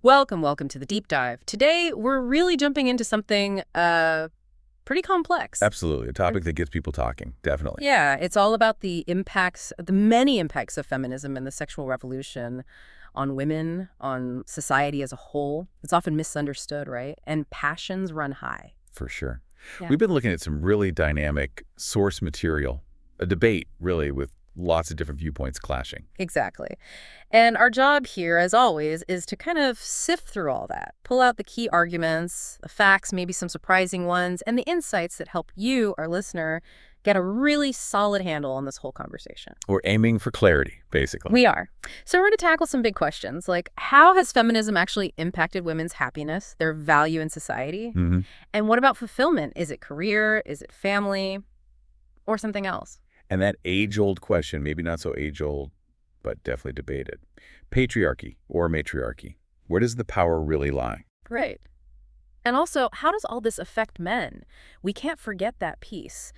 Welcome to the deep dive. Today, we're really jumping into something pretty complex. Absolutely. A topic that gets people talking. Definitely. Yeah, it's all about the many impacts of feminism and the sexual revolution on women, on society as a whole. It's often misunderstood, right? And passions run high. For sure. Yeah. We've been looking at some really dynamic source material, a debate, really, with lots of different viewpoints clashing. Exactly. And our job here, as always, is to kind of sift through all that, pull out the key arguments, the facts, maybe some surprising ones, and the insights that help you, our listener, get a really solid handle on this whole conversation. We're aiming for clarity, basically. We are. So we're going to tackle some big questions, like how has feminism actually impacted women's happiness, their value in society? Mm-hmm. And what about fulfillment? Is it career? Is it family? Or something else? And that age-old question, maybe not so age-old, but definitely debated. Patriarchy or matriarchy. Where does the power really lie? Right. And also, how does all this affect men? We can't forget that piece.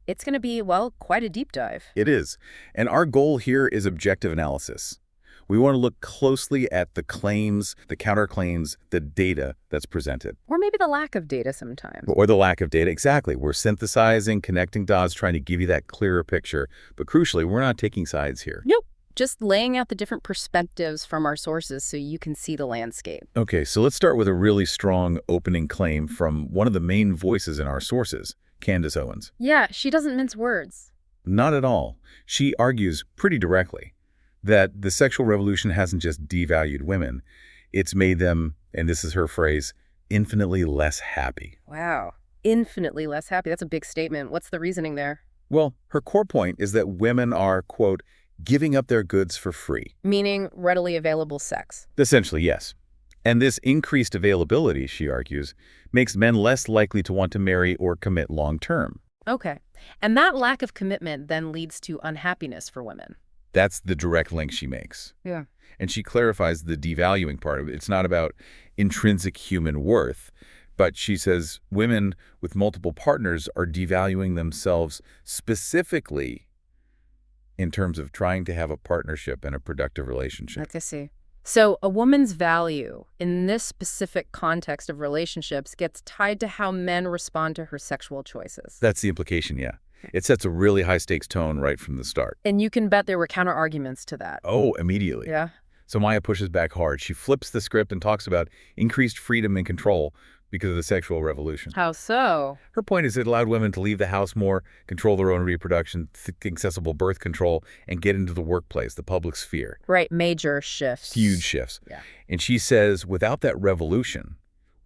It's going to be, well, quite a deep dive. It is. And our goal here is objective analysis. We want to look closely at the claims, the counterclaims, the data that's presented. Or maybe the lack of data sometimes. Or the lack of data, exactly. We're synthesizing, connecting dots, trying to give you that clearer picture. But crucially, we're not taking sides here. Nope. Just laying out the different perspectives from our sources so you can see the landscape. Okay, so let's start with a really strong opening claim from one of the main voices in our sources, Candace Owens. Yeah, she doesn't mince words. Not at all. She argues pretty directly that the sexual revolution hasn't just devalued women, it's made them, and this is her phrase, infinitely less happy. Wow. Infinitely less happy. That's a big statement. What's the reasoning there? Well, her core point is that women are, quote, giving up their goods for free. Meaning readily available sex. Essentially, yes. And this increased availability, she argues, makes men less likely to want to marry or commit long-term. Okay. And that lack of commitment then leads to unhappiness for women. That's the direct link she makes. Yeah. And she clarifies the devaluing part of it. It's not about intrinsic human worth, but she says women with multiple partners are devaluing themselves specifically in terms of trying to have a partnership and a productive relationship. I see. So a woman's value in this specific context of relationships gets tied to how men respond to her sexual choices. That's the implication, yeah. It sets a really high-stakes tone right from the start. And you can bet there were counter-arguments to that. Oh, immediately. Yeah. So Maya pushes back hard. She flips the script and talks about increased freedom and control because of the sexual revolution. How so? Her point is it allowed women to leave the house more, control their own reproduction, accessible birth control, and get into the workplace, the public sphere. Right, major shifts. Huge shifts. Yeah. And she says without that revolution,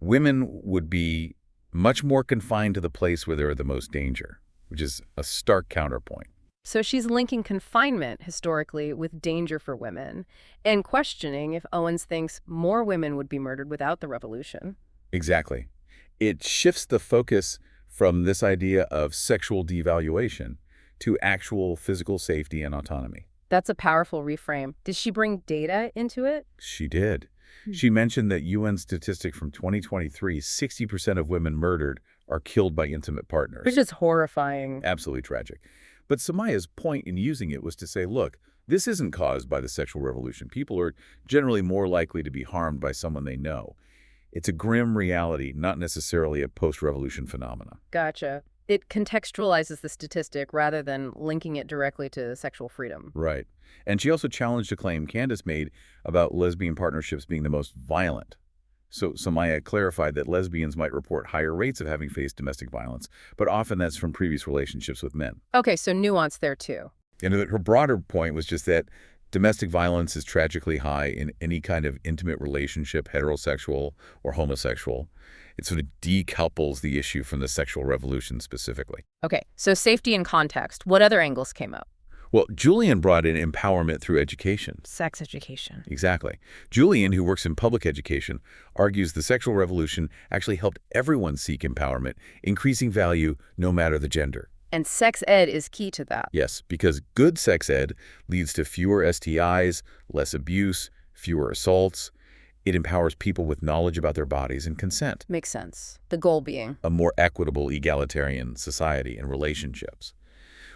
women would be much more confined to the place where they're the most danger, which is a stark counterpoint. So she's linking confinement, historically, with danger for women, and questioning if Owens thinks more women would be murdered without the revolution. Exactly. It shifts the focus from this idea of sexual devaluation to actual physical safety and autonomy. That's a powerful reframe. Did she bring data into it? She did. She mentioned that UN statistic from 2023, 60% of women murdered are killed by intimate partners. Which is horrifying. Absolutely tragic. But Samaya's point in using it was to say, look, this isn't caused by the sexual revolution. People are generally more likely to be harmed by someone they know. It's a grim reality, not necessarily a post-revolution phenomena. Gotcha. It contextualizes the statistic rather than linking it directly to sexual freedom. Right. And she also challenged a claim Candace made about lesbian partnerships being the most violent. So Samaya clarified that lesbians might report higher rates of having faced domestic violence, but often that's from previous relationships with men. Okay, so nuance there too. And her broader point was just that domestic violence is tragically high in any kind of intimate relationship, heterosexual or homosexual. It sort of decouples the issue from the sexual revolution specifically. Okay, so safety and context. What other angles came up? Well, Julian brought in empowerment through education. Sex education. Exactly. Julian, who works in public education, argues the sexual revolution actually helped everyone seek empowerment, increasing value no matter the gender. And sex ed is key to that. Yes, because good sex ed leads to fewer STIs, less abuse, fewer assaults. It empowers people with knowledge about their bodies and consent. Makes sense. The goal being A more equitable, egalitarian society and relationships,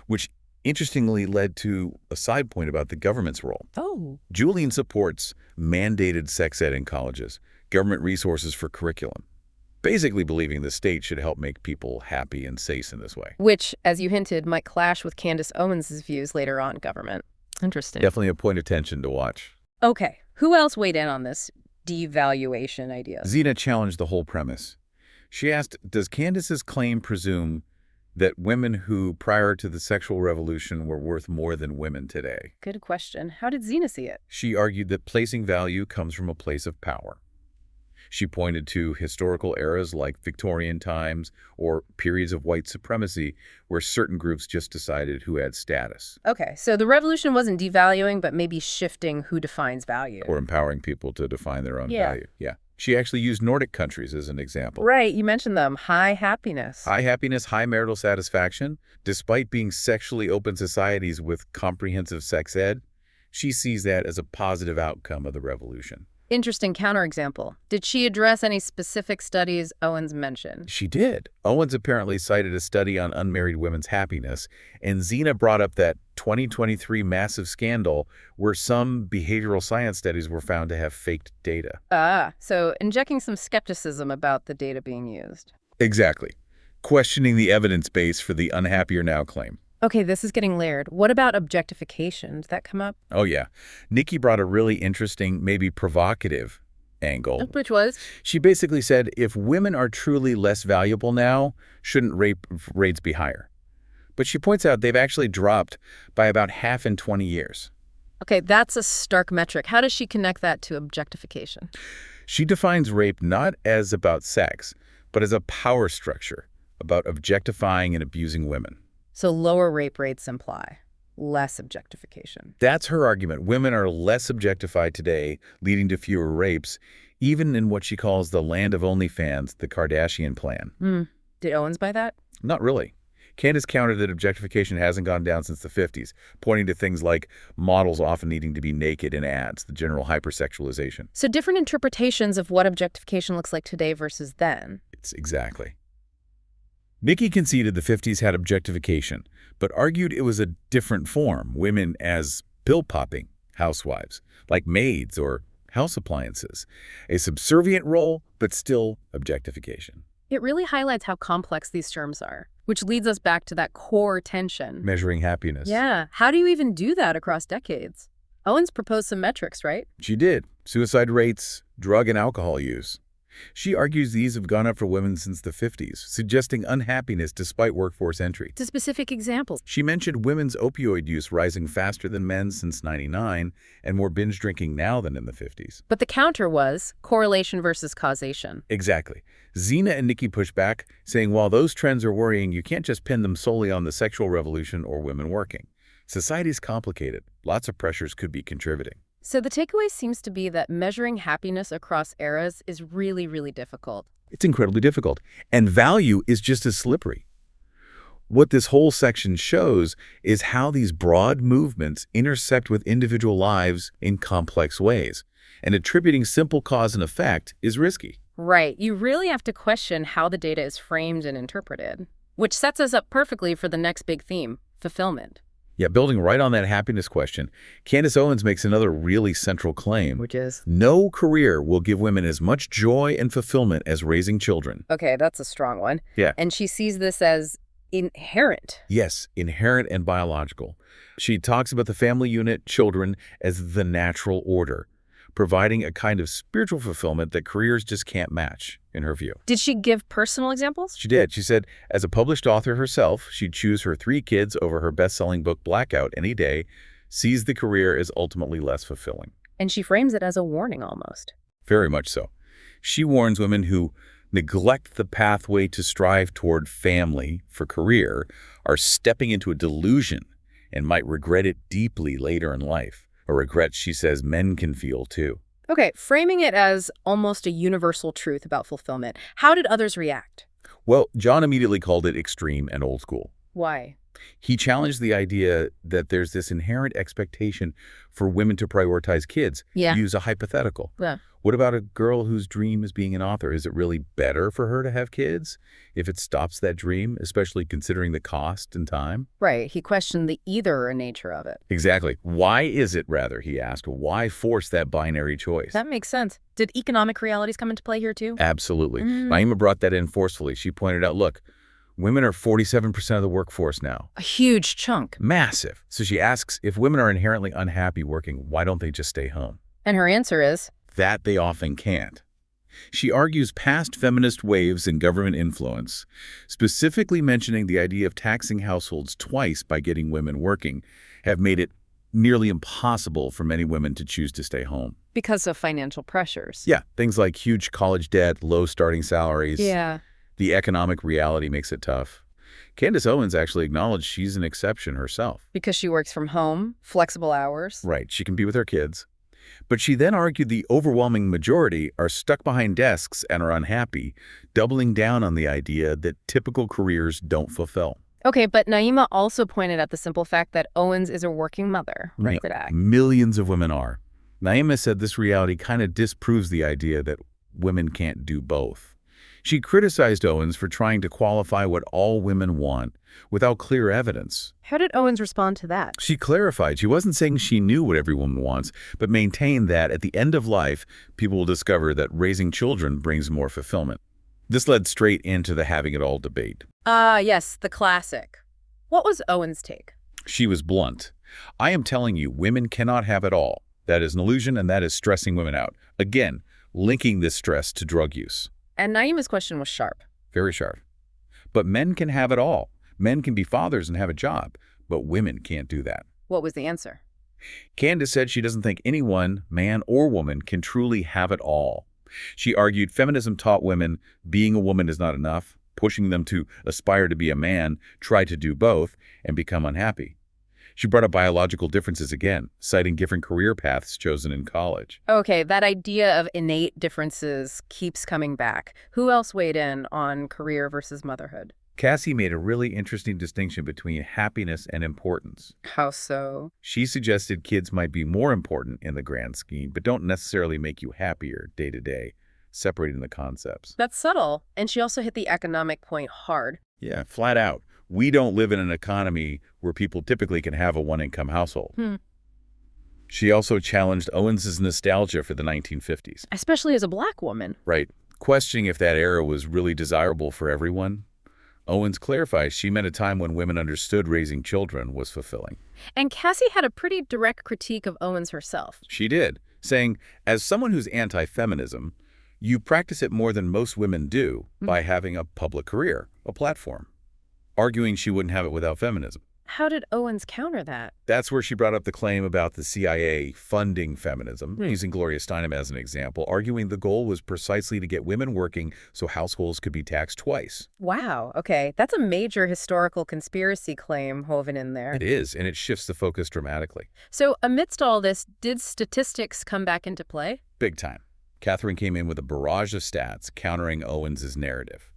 which interestingly led to a side point about the government's role. Oh. Julian supports mandated sex ed in colleges, government resources for curriculum, basically believing the state should help make people happy and safe in this way. Which, as you hinted, might clash with Candace Owens' views later on government. Interesting. Definitely a point of tension to watch. Okay, who else weighed in on this devaluation idea? Zena challenged the whole premise. She asked, does Candace's claim presume that women who, prior to the sexual revolution, were worth more than women today? Good question. How did Zena see it? She argued that placing value comes from a place of power. She pointed to historical eras like Victorian times or periods of white supremacy where certain groups just decided who had status. Okay, so the revolution wasn't devaluing, but maybe shifting who defines value. Or empowering people to define their own Yeah. value. Yeah. She actually used Nordic countries as an example. Right, you mentioned them. High happiness. High happiness, high marital satisfaction. Despite being sexually open societies with comprehensive sex ed, she sees that as a positive outcome of the revolution. Interesting counterexample. Did she address any specific studies Owens mentioned? She did. Owens apparently cited a study on unmarried women's happiness, and Zena brought up that 2023 massive scandal where some behavioral science studies were found to have faked data. So injecting some skepticism about the data being used. Exactly. Questioning the evidence base for the unhappier now claim. Okay, this is getting layered. What about objectification? Did that come up? Oh, yeah. Nikki brought a really interesting, maybe provocative angle. Which was? She basically said, if women are truly less valuable now, shouldn't rape rates be higher? But she points out they've actually dropped by about half in 20 years. Okay, that's a stark metric. How does she connect that to objectification? She defines rape not as about sex, but as a power structure, about objectifying and abusing women. So lower rape rates imply less objectification. That's her argument. Women are less objectified today, leading to fewer rapes, even in what she calls the land of OnlyFans, the Kardashian plan. Did Owens buy that? Not really. Candace countered that objectification hasn't gone down since the 50s, pointing to things like models often needing to be naked in ads, the general hypersexualization. So different interpretations of what objectification looks like today versus then. It's exactly. Nikki conceded the 50s had objectification, but argued it was a different form, women as pill-popping housewives, like maids or house appliances. A subservient role, but still objectification. It really highlights how complex these terms are, which leads us back to that core tension. Measuring happiness. Yeah, how do you even do that across decades? Owens proposed some metrics, right? She did. Suicide rates, drug and alcohol use. She argues these have gone up for women since the 50s, suggesting unhappiness despite workforce entry. To specific examples. She mentioned women's opioid use rising faster than men's since '99 and more binge drinking now than in the 50s. But the counter was correlation versus causation. Exactly. Zena and Nikki push back, saying while those trends are worrying, you can't just pin them solely on the sexual revolution or women working. Society's complicated. Lots of pressures could be contributing. So the takeaway seems to be that measuring happiness across eras is really, really difficult. It's incredibly difficult. And value is just as slippery. What this whole section shows is how these broad movements intersect with individual lives in complex ways. And attributing simple cause and effect is risky. Right. You really have to question how the data is framed and interpreted, which sets us up perfectly for the next big theme, fulfillment. Yeah, building right on that happiness question, Candace Owens makes another really central claim. Which is? No career will give women as much joy and fulfillment as raising children. Okay, that's a strong one. Yeah. And she sees this as inherent. Yes, inherent and biological. She talks about the family unit, children, as the natural order, providing a kind of spiritual fulfillment that careers just can't match, in her view. Did she give personal examples? She did. She said, as a published author herself, she'd choose her 3 kids over her best-selling book Blackout any day, sees the career as ultimately less fulfilling. And she frames it as a warning almost. Very much so. She warns women who neglect the pathway to strive toward family for career are stepping into a delusion and might regret it deeply later in life. A regret she says men can feel too. Okay, framing it as almost a universal truth about fulfillment, how did others react? Well, John immediately called it extreme and old school. Why? He challenged the idea that there's this inherent expectation for women to prioritize kids. Yeah. Use a hypothetical. Yeah. What about a girl whose dream is being an author? Is it really better for her to have kids if it stops that dream, especially considering the cost and time? Right. He questioned the either-or nature of it. Exactly. Why is it, rather, he asked, why force that binary choice? That makes sense. Did economic realities come into play here too? Absolutely. Naima brought that in forcefully. She pointed out, look, women are 47% of the workforce now. A huge chunk. Massive. So she asks, if women are inherently unhappy working, why don't they just stay home? And her answer is? That they often can't. She argues past feminist waves and government influence, specifically mentioning the idea of taxing households twice by getting women working, have made it nearly impossible for many women to choose to stay home. Because of financial pressures. Yeah, things like huge college debt, low starting salaries. Yeah. The economic reality makes it tough. Candace Owens actually acknowledged she's an exception herself. Because she works from home, flexible hours. Right, she can be with her kids. But she then argued the overwhelming majority are stuck behind desks and are unhappy, doubling down on the idea that typical careers don't fulfill. Okay, but Naima also pointed out the simple fact that Owens is a working mother. Right. Right. Millions of women are. Naima said this reality kind of disproves the idea that women can't do both. She criticized Owens for trying to qualify what all women want without clear evidence. How did Owens respond to that? She clarified she wasn't saying she knew what every woman wants, but maintained that at the end of life, people will discover that raising children brings more fulfillment. This led straight into the having it all debate. Yes, the classic. What was Owens' take? She was blunt. I am telling you, women cannot have it all. That is an illusion, and that is stressing women out. Again, linking this stress to drug use. And Naima's question was sharp. Very sharp. But men can have it all. Men can be fathers and have a job, but women can't do that. What was the answer? Candace said she doesn't think anyone, man or woman, can truly have it all. She argued feminism taught women being a woman is not enough, pushing them to aspire to be a man, try to do both, and become unhappy. She brought up biological differences again, citing different career paths chosen in college. Okay, that idea of innate differences keeps coming back. Who else weighed in on career versus motherhood? Cassie made a really interesting distinction between happiness and importance. How so? She suggested kids might be more important in the grand scheme, but don't necessarily make you happier day to day, separating the concepts. That's subtle. And she also hit the economic point hard. Yeah, flat out. We don't live in an economy where people typically can have a one-income household. She also challenged Owens's nostalgia for the 1950s. Especially as a Black woman. Right. Questioning if that era was really desirable for everyone. Owens clarifies she meant a time when women understood raising children was fulfilling. And Cassie had a pretty direct critique of Owens herself. She did, saying, as someone who's anti-feminism, you practice it more than most women do by having a public career, a platform. Arguing she wouldn't have it without feminism. How did Owens counter that? That's where she brought up the claim about the CIA funding feminism, using Gloria Steinem as an example, arguing the goal was precisely to get women working so households could be taxed twice. Wow, okay. That's a major historical conspiracy claim woven in there. It is, and it shifts the focus dramatically. So amidst all this, did statistics come back into play? Big time. Catherine came in with a barrage of stats countering Owens's narrative.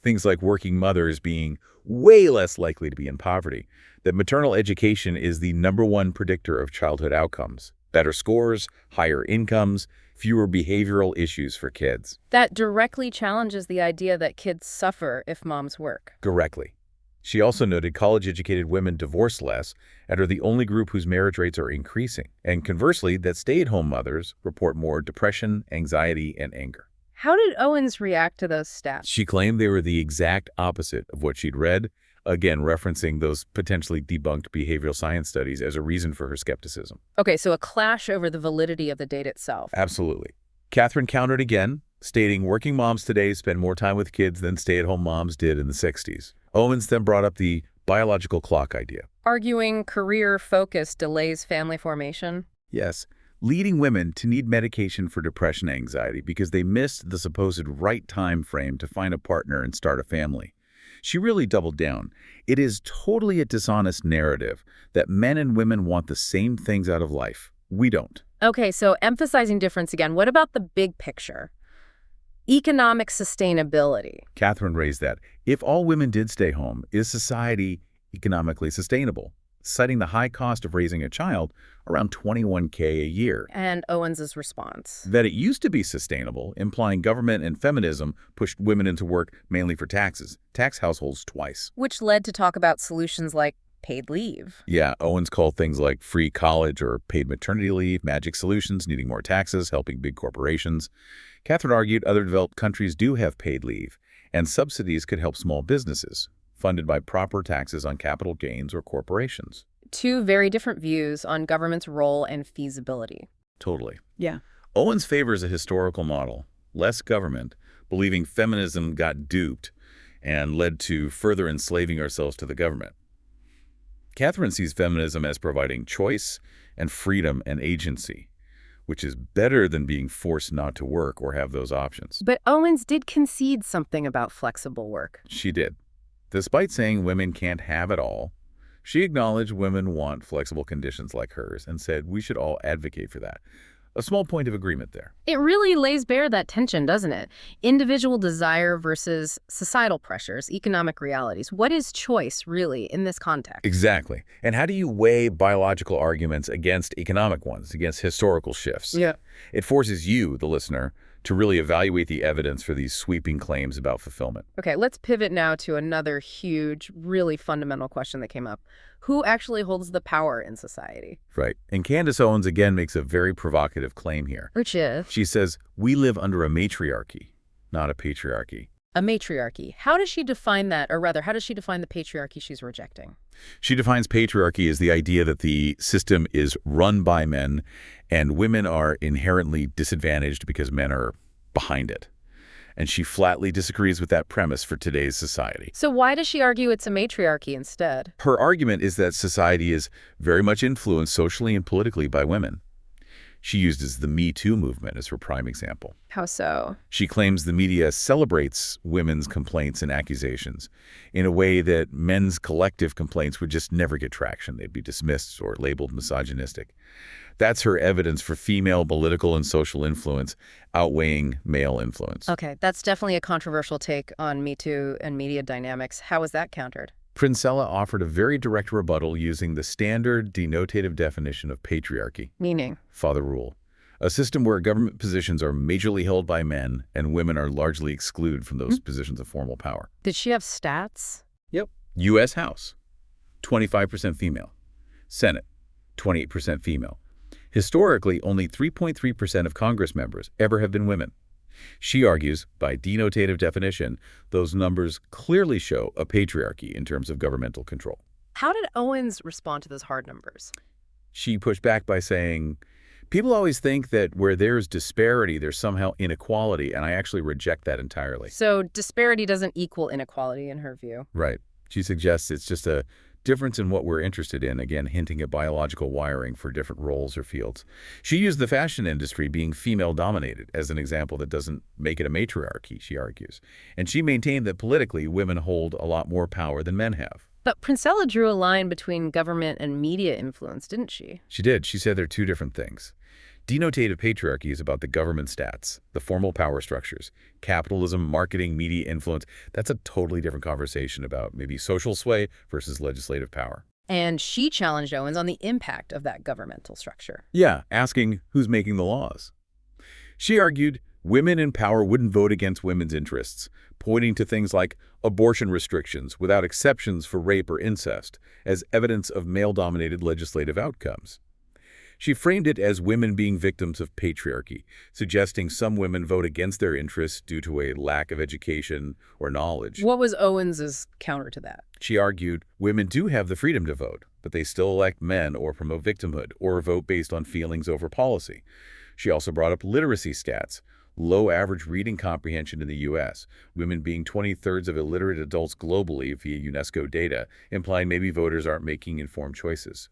Things like working mothers being way less likely to be in poverty, that maternal education is the #1 predictor of childhood outcomes, better scores, higher incomes, fewer behavioral issues for kids. That directly challenges the idea that kids suffer if moms work. Directly. She also noted college-educated women divorce less and are the only group whose marriage rates are increasing, and conversely, that stay-at-home mothers report more depression, anxiety, and anger. How did Owens react to those stats? She claimed they were the exact opposite of what she'd read, again referencing those potentially debunked behavioral science studies as a reason for her skepticism. Okay, so a clash over the validity of the data itself. Absolutely. Catherine countered again, stating working moms today spend more time with kids than stay-at-home moms did in the 60s. Owens then brought up the biological clock idea. Arguing career focus delays family formation? Yes, leading women to need medication for depression and anxiety because they missed the supposed right time frame to find a partner and start a family. She really doubled down. It is totally a dishonest narrative that men and women want the same things out of life. We don't. Okay, so emphasizing difference again. What about the big picture? Economic sustainability. Catherine raised that. If all women did stay home, is society economically sustainable, citing the high cost of raising a child, around $21K a year. And Owens's response. That it used to be sustainable, implying government and feminism pushed women into work mainly for taxes, tax households twice. Which led to talk about solutions like paid leave. Yeah, Owens called things like free college or paid maternity leave magic solutions, needing more taxes, helping big corporations. Catherine argued other developed countries do have paid leave, and subsidies could help small businesses, funded by proper taxes on capital gains or corporations. Two very different views on government's role and feasibility. Totally. Yeah. Owens favors a historical model, less government, believing feminism got duped and led to further enslaving ourselves to the government. Catherine sees feminism as providing choice and freedom and agency, which is better than being forced not to work or have those options. But Owens did concede something about flexible work. She did. Despite saying women can't have it all, she acknowledged women want flexible conditions like hers and said we should all advocate for that. A small point of agreement there. It really lays bare that tension, doesn't it? Individual desire versus societal pressures, economic realities. What is choice, really, in this context? Exactly. And how do you weigh biological arguments against economic ones, against historical shifts? Yeah. It forces you, the listener, to really evaluate the evidence for these sweeping claims about fulfillment. Okay, let's pivot now to another huge, really fundamental question that came up. Who actually holds the power in society? Right. And Candace Owens again makes a very provocative claim here. Which is? She says, we live under a matriarchy, not a patriarchy. A matriarchy. How does she define that? Or rather, how does she define the patriarchy she's rejecting? She defines patriarchy as the idea that the system is run by men and women are inherently disadvantaged because men are behind it. And she flatly disagrees with that premise for today's society. So why does she argue it's a matriarchy instead? Her argument is that society is very much influenced socially and politically by women. She uses the Me Too movement as her prime example. How so? She claims the media celebrates women's complaints and accusations in a way that men's collective complaints would just never get traction. They'd be dismissed or labeled misogynistic. That's her evidence for female political and social influence outweighing male influence. Okay, that's definitely a controversial take on Me Too and media dynamics. How was that countered? Princella offered a very direct rebuttal using the standard denotative definition of patriarchy. Meaning? Father rule. A system where government positions are majorly held by men and women are largely excluded from those positions of formal power. Did she have stats? Yep. U.S. House, 25% female. Senate, 28% female. Historically, only 3.3% of Congress members ever have been women. She argues, by denotative definition, those numbers clearly show a patriarchy in terms of governmental control. How did Owens respond to those hard numbers? She pushed back by saying, people always think that where there's disparity, there's somehow inequality, and I actually reject that entirely. So disparity doesn't equal inequality in her view. Right. She suggests it's just a difference in what we're interested in, again, hinting at biological wiring for different roles or fields. She used the fashion industry being female-dominated as an example that doesn't make it a matriarchy, she argues. And she maintained that politically, women hold a lot more power than men have. But Princella drew a line between government and media influence, didn't she? She did. She said they're two different things. Denotative patriarchy is about the government stats, the formal power structures, capitalism, marketing, media influence. That's a totally different conversation about maybe social sway versus legislative power. And she challenged Owens on the impact of that governmental structure. Yeah, asking who's making the laws. She argued women in power wouldn't vote against women's interests, pointing to things like abortion restrictions without exceptions for rape or incest as evidence of male-dominated legislative outcomes. She framed it as women being victims of patriarchy, suggesting some women vote against their interests due to a lack of education or knowledge. What was Owens's counter to that? She argued women do have the freedom to vote, but they still elect men or promote victimhood or vote based on feelings over policy. She also brought up literacy stats, low average reading comprehension in the U.S., women being 2/3 of illiterate adults globally via UNESCO data, implying maybe voters aren't making informed choices.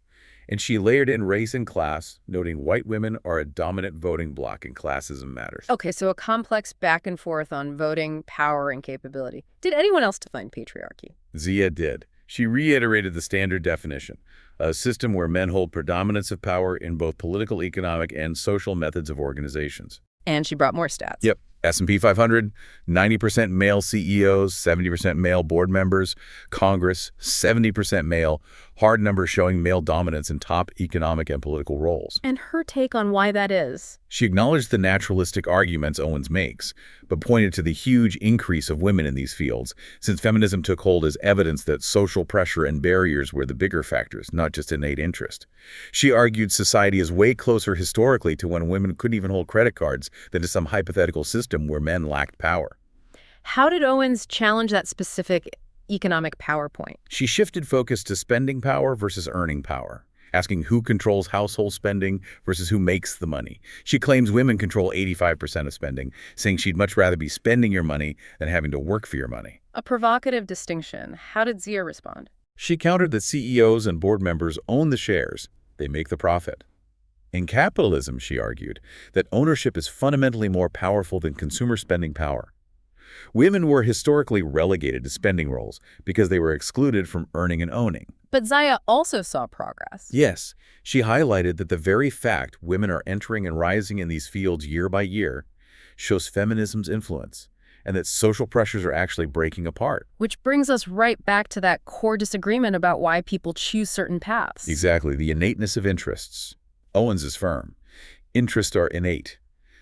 And she layered in race and class, noting white women are a dominant voting bloc and classism matters. Okay, so a complex back and forth on voting, power, and capability. Did anyone else define patriarchy? Zia did. She reiterated the standard definition, a system where men hold predominance of power in both political, economic, and social methods of organizations. And she brought more stats. Yep. S&P 500, 90% male CEOs, 70% male board members. Congress, 70% male, hard numbers showing male dominance in top economic and political roles. And her take on why that is. She acknowledged the naturalistic arguments Owens makes, but pointed to the huge increase of women in these fields, since feminism took hold as evidence that social pressure and barriers were the bigger factors, not just innate interest. She argued society is way closer historically to when women couldn't even hold credit cards than to some hypothetical system where men lacked power. How did Owens challenge that specific economic power point? She shifted focus to spending power versus earning power, asking who controls household spending versus who makes the money. She claims women control 85% of spending, saying she'd much rather be spending your money than having to work for your money. A provocative distinction. How did Zia respond? She countered that CEOs and board members own the shares. They make the profit. In capitalism, she argued, that ownership is fundamentally more powerful than consumer spending power. Women were historically relegated to spending roles because they were excluded from earning and owning. But Zia also saw progress. Yes, she highlighted that the very fact women are entering and rising in these fields year by year shows feminism's influence, and that social pressures are actually breaking apart. Which brings us right back to that core disagreement about why people choose certain paths. Exactly, the innateness of interests. Owens is firm. Interests are innate.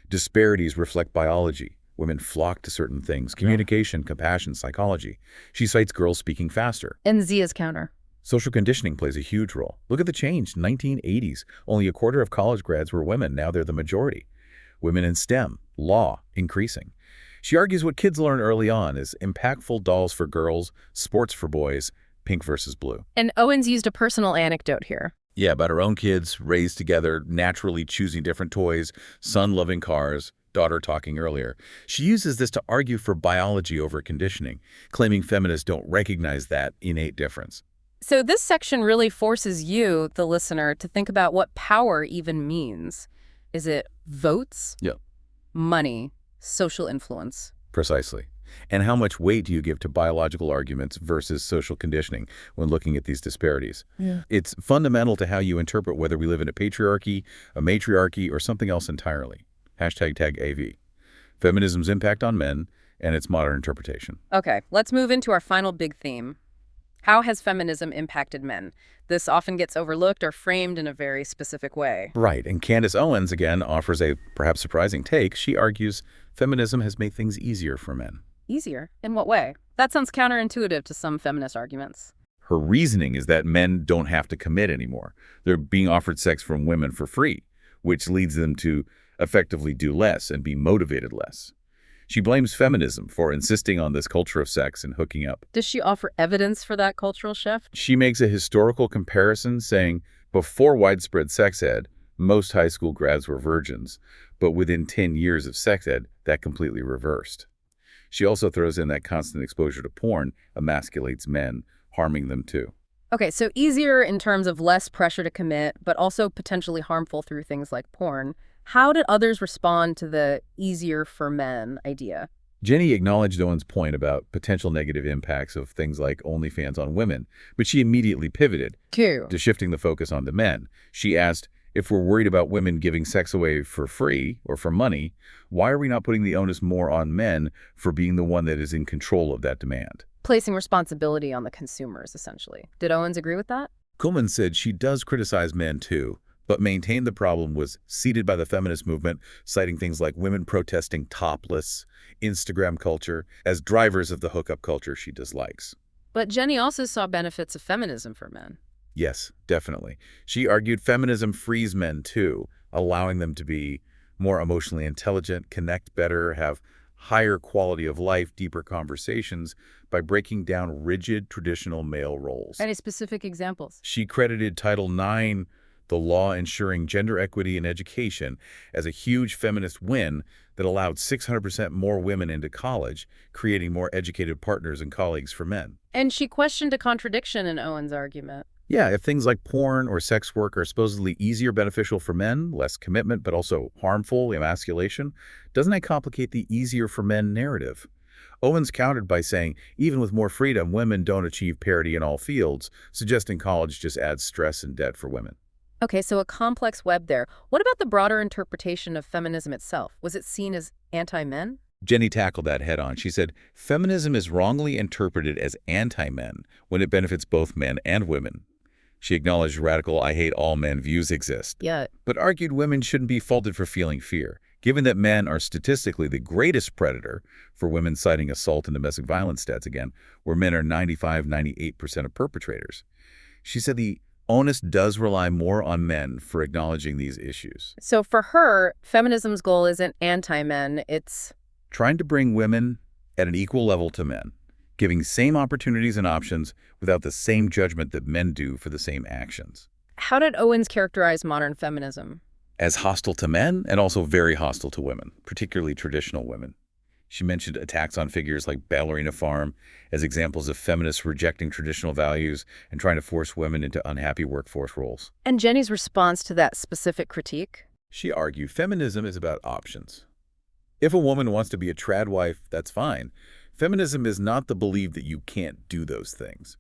Disparities reflect biology. Women flock to certain things: communication, compassion, psychology. She cites girls speaking faster. And Zia's counter. Social conditioning plays a huge role. Look at the change. 1980s, only a quarter of college grads were women. Now they're the majority. Women in STEM, law, increasing. She argues what kids learn early on is impactful dolls for girls, sports for boys, pink versus blue. And Owens used a personal anecdote here. Yeah, about her own kids, raised together, naturally choosing different toys, son loving cars, daughter talking earlier. She uses this to argue for biology over conditioning, claiming feminists don't recognize that innate difference. So this section really forces you, the listener, to think about what power even means. Is it votes? Yeah. Money? Social influence? Precisely. And how much weight do you give to biological arguments versus social conditioning when looking at these disparities? Yeah. It's fundamental to how you interpret whether we live in a patriarchy, a matriarchy, or something else entirely. #tag AV. Feminism's impact on men and its modern interpretation. Okay, let's move into our final big theme. How has feminism impacted men? This often gets overlooked or framed in a very specific way. Right, and Candace Owens, again, offers a perhaps surprising take. She argues feminism has made things easier for men. Easier? In what way? That sounds counterintuitive to some feminist arguments. Her reasoning is that men don't have to commit anymore. They're being offered sex from women for free, which leads them to effectively do less and be motivated less. She blames feminism for insisting on this culture of sex and hooking up. Does she offer evidence for that cultural shift? She makes a historical comparison, saying before widespread sex ed, most high school grads were virgins, but within 10 years of sex ed, that completely reversed. She also throws in that constant exposure to porn emasculates men, harming them too. Okay, so easier in terms of less pressure to commit, but also potentially harmful through things like porn. How did others respond to the easier for men idea? Jenny acknowledged Owen's point about potential negative impacts of things like OnlyFans on women, but she immediately pivoted to shifting the focus onto men. She asked, if we're worried about women giving sex away for free or for money, why are we not putting the onus more on men for being the one that is in control of that demand? Placing responsibility on the consumers, essentially. Did Owens agree with that? Kuhlman said she does criticize men too, but maintained the problem was seeded by the feminist movement, citing things like women protesting topless, Instagram culture, as drivers of the hookup culture she dislikes. But Jenny also saw benefits of feminism for men. Yes, definitely. She argued feminism frees men too, allowing them to be more emotionally intelligent, connect better, have higher quality of life, deeper conversations by breaking down rigid traditional male roles. Any specific examples? She credited Title IX, the law ensuring gender equity in education, as a huge feminist win that allowed 600% more women into college, creating more educated partners and colleagues for men. And she questioned a contradiction in Owens' argument. Yeah, if things like porn or sex work are supposedly easier beneficial for men, less commitment, but also harmful, emasculation, doesn't that complicate the easier for men narrative? Owens countered by saying, even with more freedom, women don't achieve parity in all fields, suggesting college just adds stress and debt for women. Okay, so a complex web there. What about the broader interpretation of feminism itself? Was it seen as anti-men? Jenny tackled that head on. She said, feminism is wrongly interpreted as anti-men when it benefits both men and women. She acknowledged radical "I hate all men" views exist, Yeah. but argued women shouldn't be faulted for feeling fear, given that men are statistically the greatest predator for women, citing assault and domestic violence stats again, where men are 95–98% of perpetrators. She said the onus does rely more on men for acknowledging these issues. So for her, feminism's goal isn't anti-men, it's... Trying to bring women at an equal level to men, giving same opportunities and options without the same judgment that men do for the same actions. How did Owens characterize modern feminism? As hostile to men and also very hostile to women, particularly traditional women. She mentioned attacks on figures like Ballerina Farm as examples of feminists rejecting traditional values and trying to force women into unhappy workforce roles. And Jenny's response to that specific critique? She argued feminism is about options. If a woman wants to be a trad wife, that's fine. Feminism is not the belief that you can't do those things.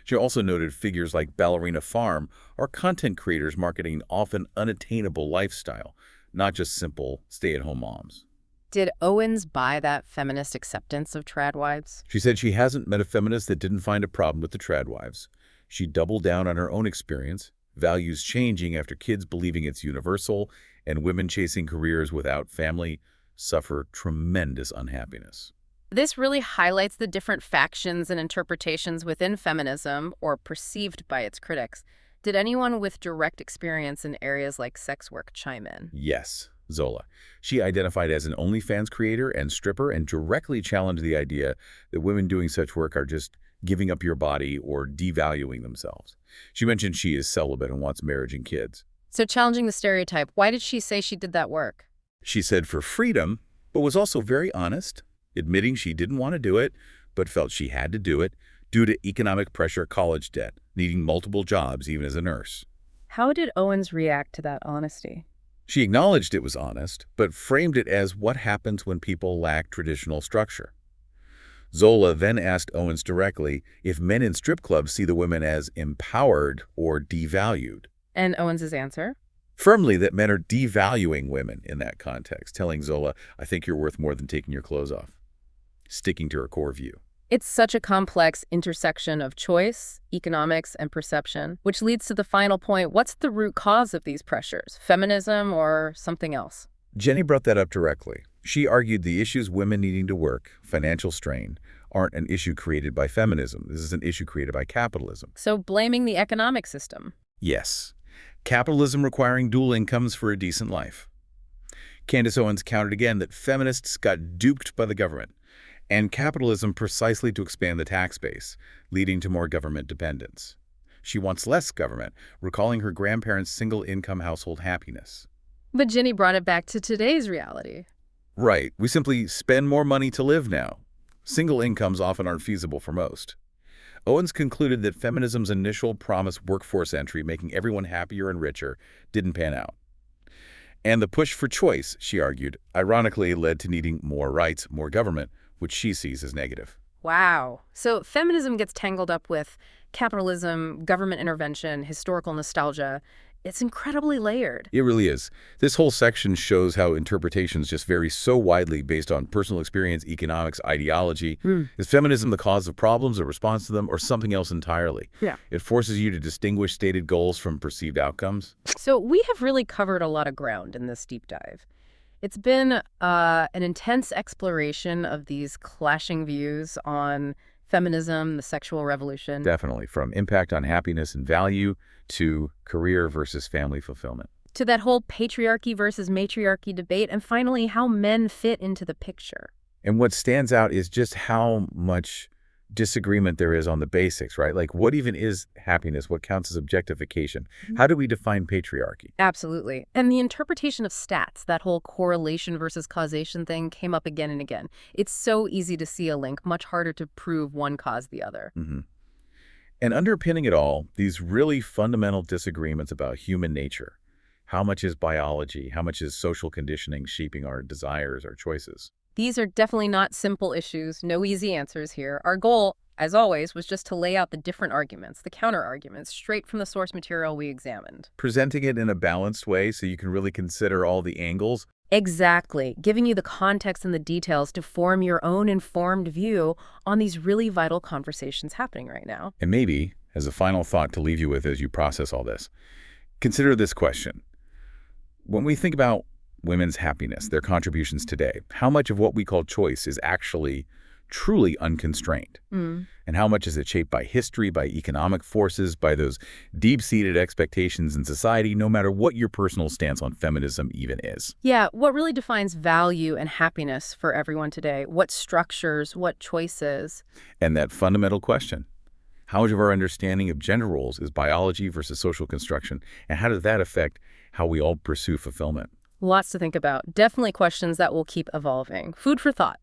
She also noted figures like Ballerina Farm are content creators marketing an often unattainable lifestyle, not just simple stay-at-home moms. Did Owens buy that feminist acceptance of trad wives? She said she hasn't met a feminist that didn't find a problem with the trad wives. She doubled down on her own experience, values changing after kids believing it's universal, and women chasing careers without family suffer tremendous unhappiness. This really highlights the different factions and interpretations within feminism, or perceived by its critics. Did anyone with direct experience in areas like sex work chime in? Yes, Zola. She identified as an OnlyFans creator and stripper and directly challenged the idea that women doing such work are just giving up your body or devaluing themselves. She mentioned she is celibate and wants marriage and kids. So challenging the stereotype, why did she say she did that work? She said for freedom, but was also very honest, admitting she didn't want to do it, but felt she had to do it due to economic pressure, college debt, needing multiple jobs even as a nurse. How did Owens react to that honesty? She acknowledged it was honest, but framed it as what happens when people lack traditional structure. Zola then asked Owens directly if men in strip clubs see the women as empowered or devalued. And Owens's answer? Firmly that men are devaluing women in that context, telling Zola, "I think you're worth more than taking your clothes off," sticking to her core view. It's such a complex intersection of choice, economics, and perception, which leads to the final point. What's the root cause of these pressures? Feminism or something else? Jenny brought that up directly. She argued the issues women needing to work, financial strain, aren't an issue created by feminism. This is an issue created by capitalism. So blaming the economic system. Yes. Capitalism requiring dual incomes for a decent life. Candace Owens countered again that feminists got duped by the government and capitalism precisely to expand the tax base, leading to more government dependence. She wants less government, recalling her grandparents' single-income household happiness. But Jenny brought it back to today's reality. Right. We simply spend more money to live now. Single incomes often aren't feasible for most. Owens concluded that feminism's initial promised workforce entry, making everyone happier and richer, didn't pan out. And the push for choice, she argued, ironically led to needing more rights, more government, which she sees as negative. Wow. So feminism gets tangled up with capitalism, government intervention, historical nostalgia. It's incredibly layered. It really is. This whole section shows how interpretations just vary so widely based on personal experience, economics, ideology. Is feminism the cause of problems, a response to them, or something else entirely? Yeah. It forces you to distinguish stated goals from perceived outcomes. So we have really covered a lot of ground in this deep dive. It's been an intense exploration of these clashing views on feminism, the sexual revolution. Definitely, from impact on happiness and value to career versus family fulfillment. To that whole patriarchy versus matriarchy debate, and finally, how men fit into the picture. And what stands out is just how much disagreement there is on the basics, right? Like, what even is happiness? What counts as objectification? How do we define patriarchy? Absolutely. And the interpretation of stats, that whole correlation versus causation thing, came up again and again. It's so easy to see a link, much harder to prove one caused the other. And underpinning it all, these really fundamental disagreements about human nature. How much is biology? How much is social conditioning shaping our desires, our choices? These are definitely not simple issues, no easy answers here. Our goal, as always, was just to lay out the different arguments, the counter-arguments, straight from the source material we examined. Presenting it in a balanced way so you can really consider all the angles Exactly, giving you the context and the details to form your own informed view on these really vital conversations happening right now. And maybe, as a final thought to leave you with as you process all this, consider this question. When we think about women's happiness, their contributions today, how much of what we call choice is actually truly unconstrained? Mm. And how much is it shaped by history, by economic forces, by those deep-seated expectations in society, no matter what your personal stance on feminism even is? Yeah, what really defines value and happiness for everyone today? What structures, what choices? And that fundamental question, how much of our understanding of gender roles is biology versus social construction, and how does that affect how we all pursue fulfillment? Lots to think about. Definitely questions that will keep evolving. Food for thought.